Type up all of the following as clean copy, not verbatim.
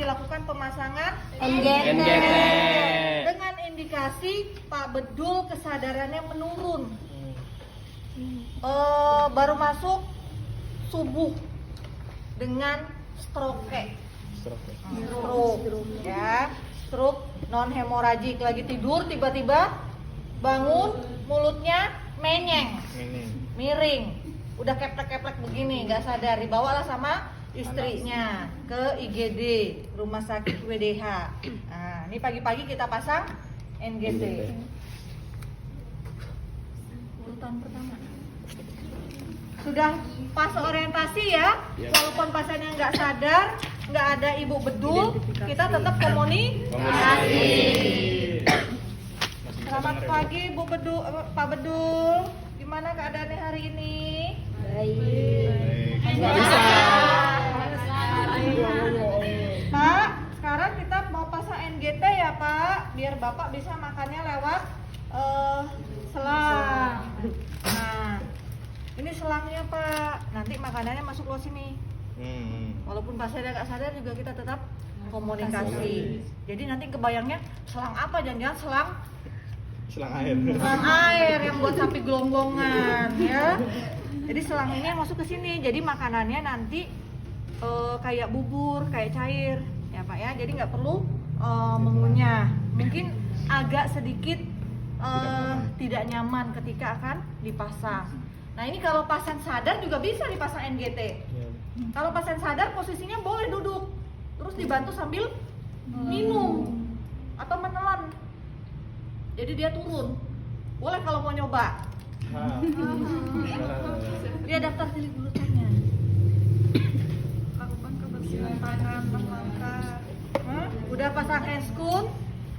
dilakukan pemasangan NGT. dengan indikasi Pak Bedul kesadarannya menurun. Baru masuk subuh dengan stroke ya, stroke non hemoragik, lagi tidur tiba-tiba bangun mulutnya menyeng, miring, udah keplek-keplek begini, nggak sadar, dibawalah sama istrinya ke IGD Rumah Sakit WDH. Nah, ini pagi-pagi kita pasang NGT. Urutan pertama sudah pas orientasi ya, walaupun pasiennya nggak sadar, nggak ada Ibu Bedul, kita tetap komunikasi. Selamat pagi Bu Bedul, Pak Bedul, gimana keadaannya hari ini? Baik. Pak, sekarang kita mau pasang NGT ya Pak, biar Bapak bisa makannya lewat selang. Nah, ini selangnya Pak, nanti makanannya masuk lo sini. Walaupun pasiennya nggak sadar juga kita tetap komunikasi. Jadi nanti kebayangnya selang apa, jangan-jangan selang air yang buat sapi gelonggongan ya. Jadi selang ini yang masuk ke sini. Jadi makanannya nanti kayak bubur, kayak cair ya Pak ya. Jadi nggak perlu mengunyah. Mungkin agak sedikit tidak nyaman ketika akan dipasang. Nah ini kalau pasien sadar juga bisa dipasang NGT. Kalau pasien sadar posisinya boleh duduk, terus dibantu sambil minum atau menelan. Jadi dia turun. Boleh kalau mau nyoba. Dia daftar dulu tanya. Lakukan kebersihan tangan, langkah. Udah pasang handscoon?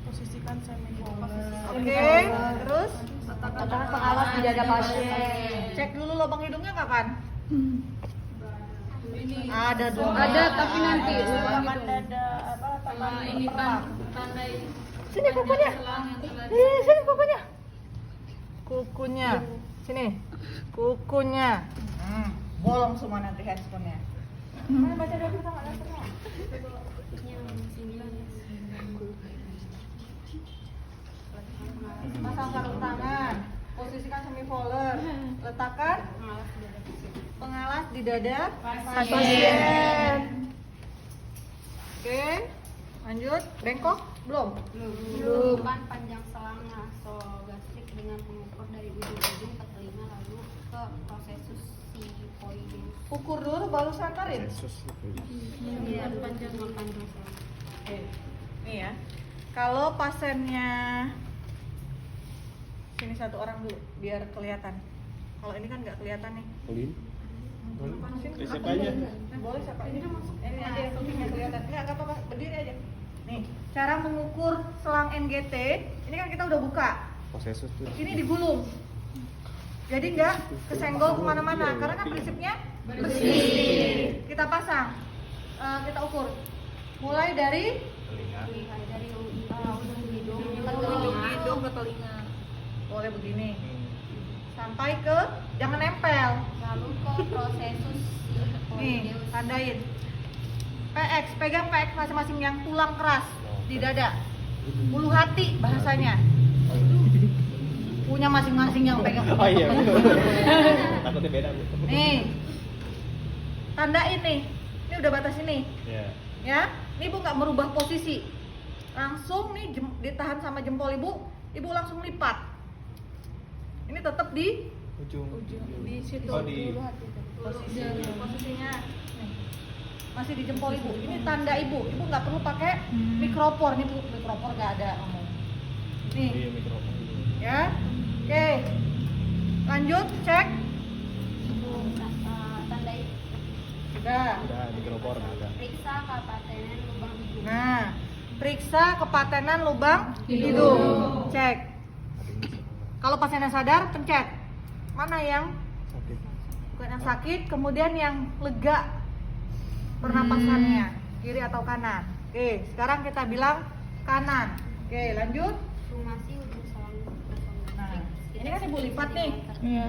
Posisikan semi-roller. Oke, terus letakkan pengawas di dada pasien. Cek dulu lubang hidungnya kapan? Ada dong. Ada tapi nanti lubang hidung. Dada apa? Ini tanda Sini kukunya. Sini kukunya. Kukunya. Sini. Kukunya. Bolong semua nanti handphonenya. Mana baca dulu sama semua. Pasang sarung tangan. Posisikan semifoller. Letakkan pengalas di dada pasien. Oke. Lanjut. Bengkok? Belum. Tentukan panjang selang nasogastrik dengan mengukur dari ujung-ujung ke telinga lalu ke prosesus sifoideus. Ukur dulu baru santarin. Iya, panjang selang. Oke. Nih ya. Kalau pasiennya sini satu orang dulu biar kelihatan. Kalau ini kan nggak kelihatan nih. Sini, Siapa aja? Boleh siapa aja masuk. Ini aja yang penting kelihatan. Nggak apa-apa, berdiri aja. Nih, cara mengukur selang NGT, ini kan kita udah buka. Ini digulung. Jadi nggak kesenggol kemana-mana, karena kan prinsipnya bersih. Kita pasang, kita ukur. Mulai dari ujung hidung ke telinga. Boleh begini. Sampai ke, jangan nempel. Lalu ke prosesus Nih, sifoideus. tandain. PX, pegang PX masing-masing yang tulang keras di dada. Ulu hati bahasanya. Punya masing-masing yang pegang. Oh iya. Takutnya beda. Nih. Tandain nih. Ini udah batas ini. Iya. Ya. Ini Ibu nggak merubah posisi. Langsung nih ditahan sama jempol Ibu langsung lipat. Ini tetap di Ujung. di situ. Oh, di Posisinya nih. Masih di jempol Ibu. Ini tanda Ibu nggak perlu pakai mikropor. Nih Bu, mikropor nggak ada ngomong. Nih, Iya, mikrofon. ya. Oke. Lanjut, cek. Tandai. Sudah. Udah mikrofon ada. Periksa kepatenan lubang hidung. Nah, periksa kepatenan lubang hidung. Cek. Kalau pasiennya sadar, pencet. Mana yang Sakit. bukan yang sakit, kemudian yang lega pernapasannya, kiri atau kanan. Oke, sekarang kita bilang kanan. Oke, lanjut. Sumasi ujung selang nasogastrik. Nah, ini kan Ibu lipat nih. Iya.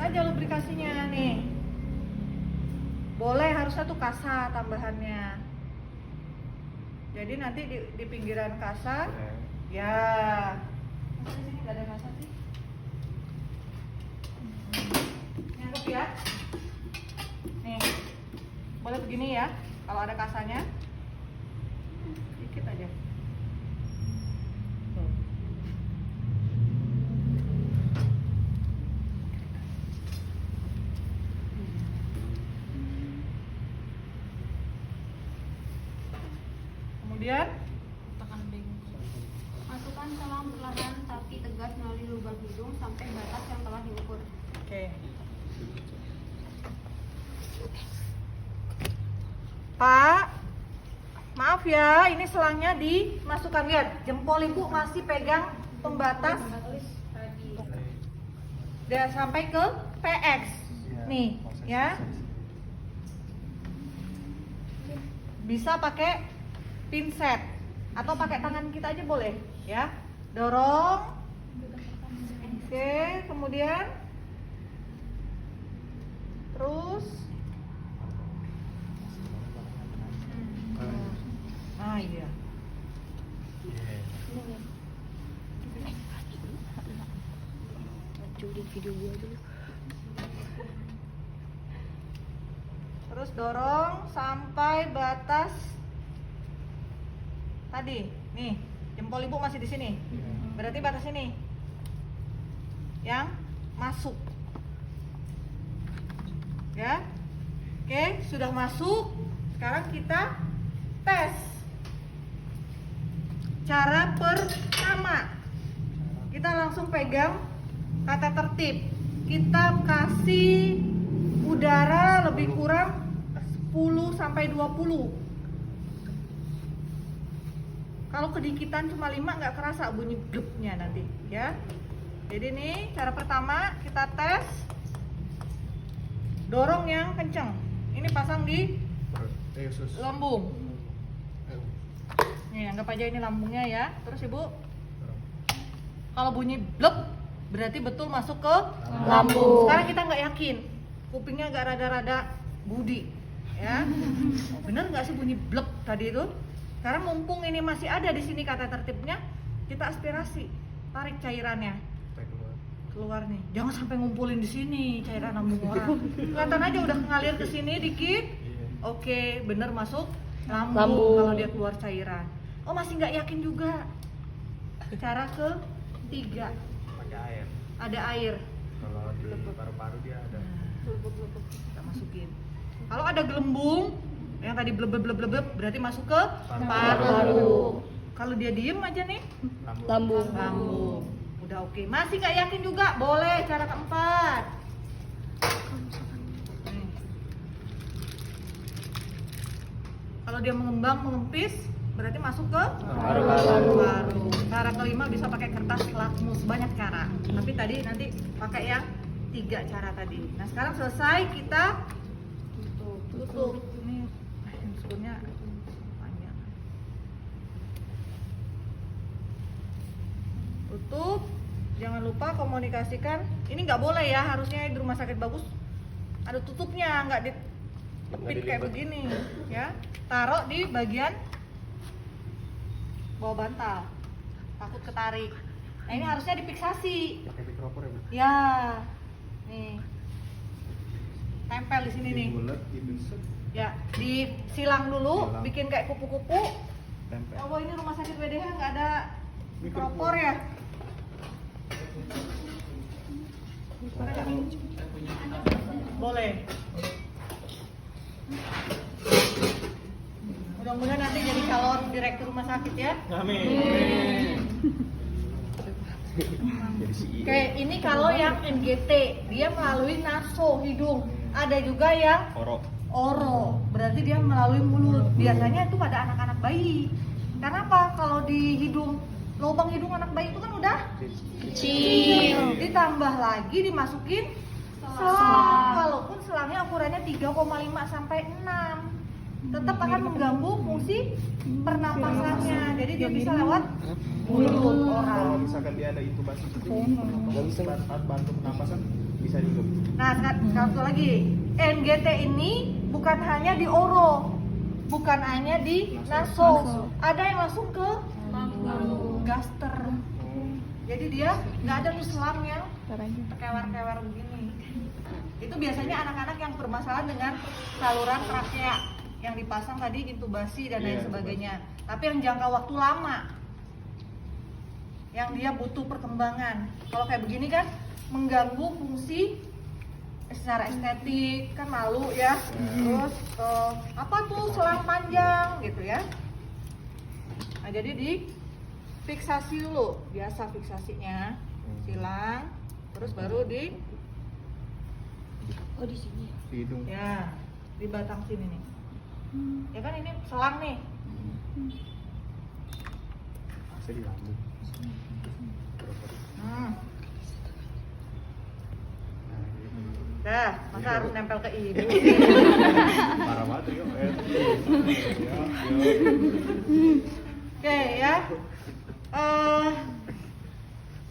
aja lubrikasinya nih. Boleh, harusnya tuh kasa tambahannya. Jadi nanti di pinggiran kasa, ya. Masa di sini nggak ada kasa sih? Nyangkep ya? Nih, boleh begini ya. Kalau ada kasanya, dikit aja. Kemudian Masukkan selang perlahan tapi tegas melalui lubang hidung sampai batas yang telah diukur. oke. Pak, maaf ya, ini selangnya dimasukkan. Lihat, jempol ibu masih pegang pembatas dan sampai ke PX. Nih, ya. Bisa pakai pinset atau pakai tangan kita aja boleh, ya. Dorong. Oke, kemudian terus iya. Terus dorong sampai batas tadi. Nih, jempol ibu masih di sini. Berarti batas ini yang masuk. Ya. Oke, sudah masuk. Sekarang kita tes. Cara pertama, kita langsung pegang kata tertib. Kita kasih udara lebih kurang 10 sampai 20. Kalau kedikitan cuma 5 nggak kerasa bunyi glupnya nanti, ya. Jadi nih cara pertama kita tes. Dorong yang kenceng. Ini pasang di lambung. Nih, anggap aja ini lambungnya ya. Terus ibu, kalau bunyi blep, berarti betul masuk ke lambung. Sekarang kita nggak yakin, kupingnya nggak rada-rada budi, ya. Oh, bener nggak sih bunyi blep tadi itu? Sekarang mumpung ini masih ada di sini kata tertibnya, kita aspirasi, tarik cairannya keluar nih. Jangan sampai ngumpulin di sini cairan lambung orang. Kelihatan aja udah ngalir ke sini dikit. Oke, bener masuk lambung. Kalau dia keluar cairan. Oh, masih nggak yakin juga. Cara ketiga, pakai air. ada air. Kalau di paru-paru dia ada. Kita masukin. Kalau ada gelembung yang tadi bleb berarti masuk ke paru. Kalau dia diem aja nih, lambung. Udah oke. Masih nggak yakin juga, boleh cara keempat. Nih. Kalau dia mengembang, mengempis, berarti masuk ke paru. Cara kelima bisa pakai kertas lakmus, banyak cara. Tapi tadi nanti pakai yang 3 cara tadi. Nah sekarang selesai, kita tutup. Ini spoonnya panjang. Tutup. Jangan lupa komunikasikan. Ini nggak boleh ya, harusnya di rumah sakit bagus ada tutupnya, nggak ditepit kayak begini, ya. Taruh di bagian bawah bantal, takut ketarik. Nah ini harusnya difiksasi. Pakai mikropor ya, Bu? Ya, nih, tempel di sini nih. Bulat gitu. Ya, disilang dulu, bikin kayak kupu-kupu. Tempel. Oh ini rumah sakit WDH nggak ada mikropor ya? Boleh. Mudah-mudahan nanti jadi calon direktur rumah sakit ya. Amin. Jadi CEO. Oke, ini kalau yang NGT dia melalui naso hidung. Ada juga yang oro, berarti dia melalui mulut. Biasanya itu pada anak-anak bayi. Karena apa? Kalau di hidung, lubang hidung anak bayi itu kan udah kecil. Ditambah lagi dimasukin selang. Walaupun selangnya ukurannya 3,5 sampai 6. Tetap akan mengganggu fungsi pernapasannya. Jadi dia bisa lewat mulut Kalau orang. misalkan dia ada intubasi gitu, nggak bisa bantu pernapasan. Bisa dihitung. Nah, satu lagi. NGT ini bukan hanya di oro, bukan hanya di naso. Ada yang langsung ke gaster. Jadi dia nggak ada tuh selang yang kewer-kewer begini. Itu biasanya anak-anak yang bermasalah dengan saluran trakea yang dipasang tadi intubasi dan lain sebagainya. Tapi yang jangka waktu lama, yang dia butuh perkembangan. Kalau kayak begini kan mengganggu fungsi secara estetik, kan malu ya. Terus apa tuh selang panjang gitu ya. Nah, jadi di fiksasi dulu, biasa fiksasinya silang, terus baru di Oh, di sini. Di hidung. ya di batang sini nih. Ya kan ini selang nih. Bisa di lambung. Hmm. Nah, gitu. Dah, masa harus nempel ke hidung? Parah banget yuk. Oke ya.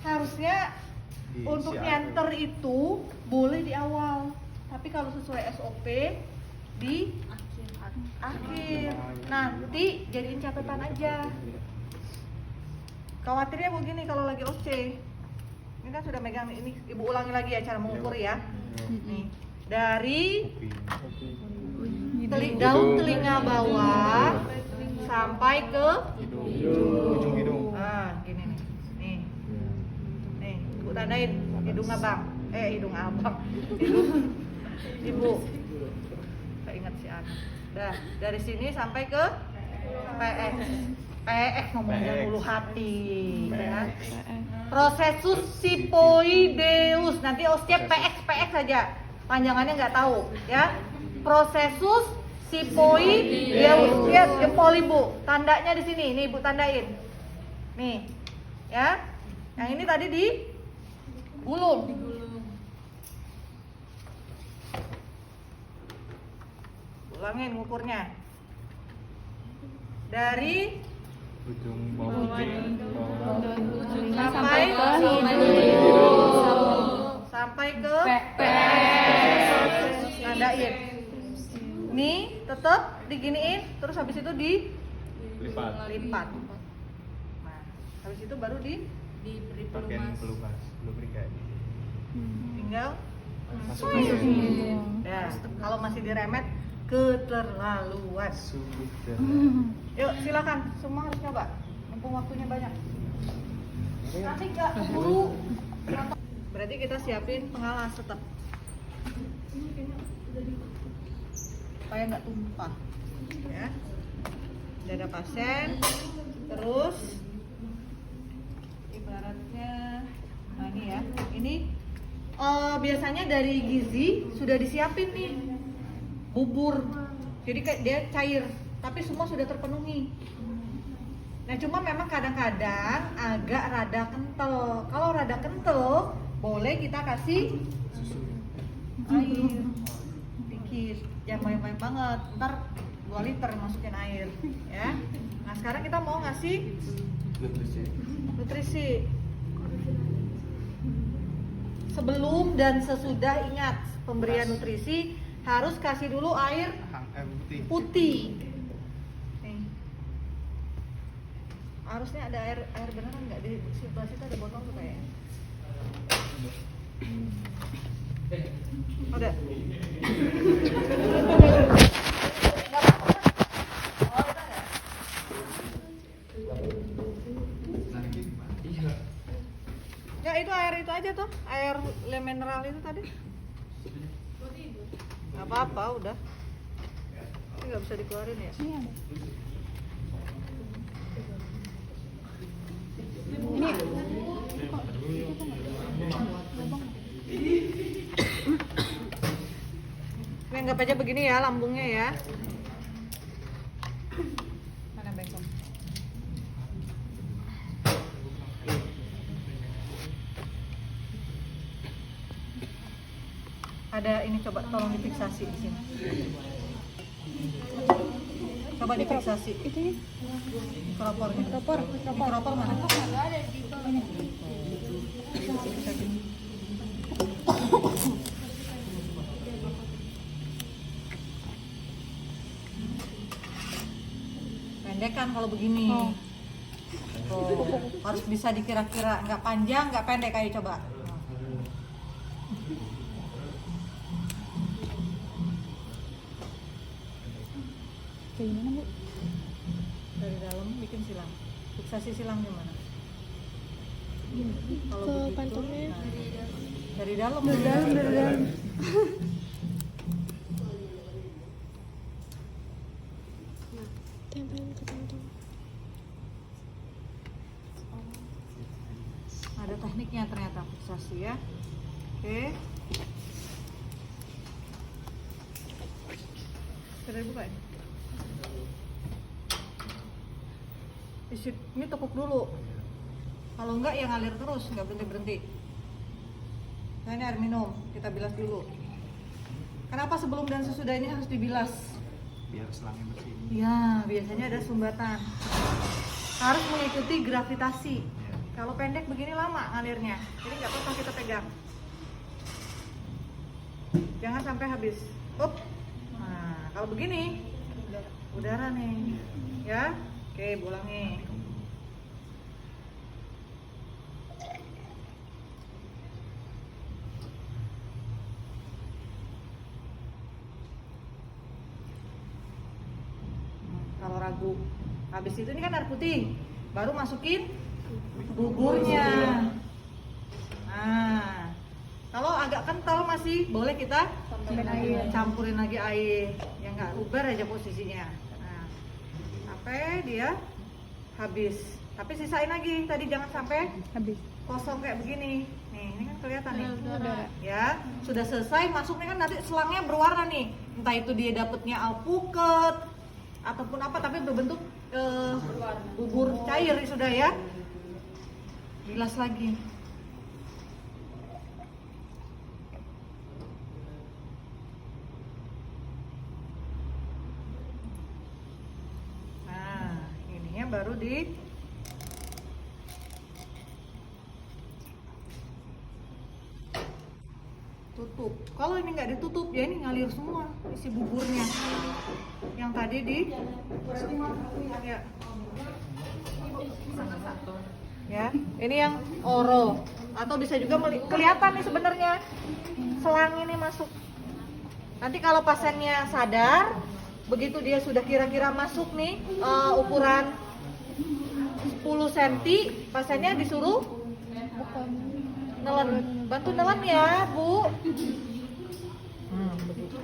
Harusnya untuk nyanter itu boleh di awal, tapi kalau sesuai SOP di akhir. Nanti jadiin catatan aja. Khawatirnya begini kalau lagi OC. Ini kan sudah megang ini, ibu ulangi lagi ya cara mengukur ya. Nih, dari daun telinga bawah sampai ke Ujung hidung. gini nih. Nih, ibu tandain hidung abang. Hidung abang. Hidung ibu. Saya ingat si anak. Dah, dari sini sampai ke PX. PX ngomongnya dulu hati, ya. Prosesus sipoideus. Nanti osnya PX saja. Panjangannya nggak tahu, ya. Prosesus sipoideus. Lihat jempol ibu. Tandanya di sini. Nih ibu tandain. Nih, ya. Yang ini tadi di gulung. Ulangin ngukurnya. Dari Ujung bawah. sampai ke sampai ke tandain. Nih tetap diginiin, terus habis itu Lipat. dilipat. Nah, habis itu baru diberi Pakaian pelumas. pelumas. Lubrikan. Tinggal Masukin. ya. Kalau masih diremet keterlaluan. Sudah. Yuk silakan, semua harus coba. Mumpung waktunya banyak. Nanti nggak keburu. Berarti kita siapin pengalas tetap. Supaya nggak tumpah. Ya. Udah ada pasien. Terus ibaratnya, nah ini ya. Ini biasanya dari gizi sudah disiapin nih. Bubur. Jadi kayak dia cair, tapi semua sudah terpenuhi. Nah cuma memang kadang-kadang agak rada kental. Kalau rada kental, boleh kita kasih air dikit, jangan banyak banget. Ntar 2 liter masukin air, ya. Nah sekarang kita mau ngasih nutrisi. Sebelum dan sesudah, ingat pemberian nutrisi harus kasih dulu air putih. Nih. Harusnya ada air beneran nggak di sebelah situ ada botol tuh kayaknya. Ada. Ya itu air itu aja tuh, air mineral itu tadi. Gak apa-apa udah. Ini nggak bisa dikeluarin ya? Iya. Ini anggap aja begini ya lambungnya ya. Mana bengkok? Ada ini, coba tolong difiksasi di sini. Coba difiksasi. Itu ya? Mikropornya. Mikropor mana? pendekan kalau begini. Tuh, harus bisa dikira-kira, nggak panjang, nggak pendek. Ayo coba. Kayak gimana, Bu? Dari dalam bikin silang. Fiksasi silang gimana? Kalau Ke begitu, pantungnya. nah, dari dalam. Dari dalam. Tempelin ke pantung. Ada tekniknya ternyata fiksasi ya. Oke. Sudah dibuka ya? Ini tepuk dulu. Kalau enggak ya ngalir terus, nggak berhenti-berhenti. Nah ini air minum, kita bilas dulu. Kenapa sebelum dan sesudah ini harus dibilas? Biar selangnya bersih. Ya, biasanya ada sumbatan. Harus mengikuti gravitasi. Ya. Kalau pendek begini lama ngalirnya, jadi nggak apa-apa kita pegang. Jangan sampai habis. Up. Nah, kalau begini, udara nih, ya. Oke, ulangi. Kalau ragu, habis itu ini kan air putih, baru masukin buburnya. Nah, kalau agak kental masih boleh kita campurin lagi air, yang nggak ubar aja posisinya. Nah, sampai dia habis. Tapi sisain lagi, tadi jangan sampai Habis. kosong kayak begini. Nih, ini kan kelihatan nih. Udara. Ya, sudah selesai masuknya kan nanti selangnya berwarna nih. Entah itu dia dapetnya alpukat ataupun apa, tapi berbentuk bubur cair sudah ya. Bilas lagi. Nah, ininya baru di tutup. Kalau ini nggak ditutup ya ini ngalir semua isi buburnya. Yang tadi di ya. Ya, ini yang oro atau bisa juga kelihatan nih sebenarnya selang ini masuk. Nanti kalau pasiennya sadar, begitu dia sudah kira-kira masuk nih ukuran 10 cm, pasiennya disuruh nelen, bantu nelen ya Bu. Begitu.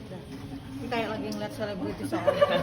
Udah. Ini kayak lagi ngeliat selebriti soalnya.